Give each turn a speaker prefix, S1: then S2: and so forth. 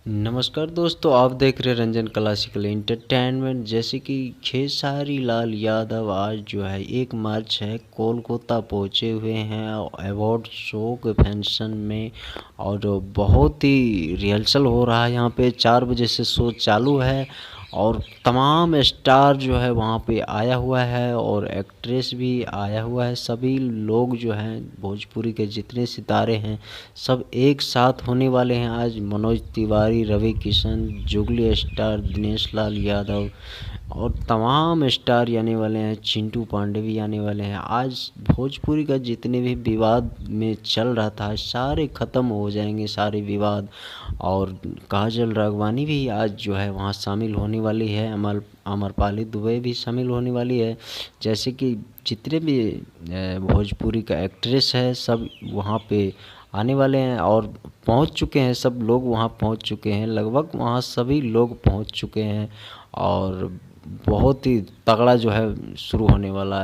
S1: नमस्कार दोस्तों, आप देख रहे हैं रंजन क्लासिकल एंटरटेनमेंट। जैसे कि खेसारी लाल यादव आज जो है 1 मार्च है कोलकाता पहुंचे हुए हैं अवार्ड शो के फंक्शन में। और बहुत ही रिहर्सल हो रहा है यहाँ पे, 4 बजे से शो चालू है और तमाम स्टार जो है वहाँ पे आया हुआ है और एक्ट्रेस भी आया हुआ है। सभी लोग जो हैं भोजपुरी के जितने सितारे हैं सब एक साथ होने वाले हैं आज। मनोज तिवारी, रवि किशन, जुगली स्टार, दिनेश लाल यादव और तमाम स्टार आने वाले हैं। चिंटू पांडे भी आने वाले हैं। आज भोजपुरी का जितने भी विवाद में चल रहा था सारे ख़त्म हो जाएंगे, सारे विवाद। और काजल राघवानी भी आज जो है वहाँ शामिल होने वाली है, अमरपाली दुबे भी शामिल होने वाली है। जैसे कि जितने भी भोजपुरी का एक्ट्रेस है सब वहाँ पे आने वाले हैं और पहुँच चुके हैं। सब लोग वहाँ पहुँच चुके हैं, लगभग वहाँ सभी लोग पहुँच चुके हैं। और बहुत ही तगड़ा जो है शुरू होने वाला है।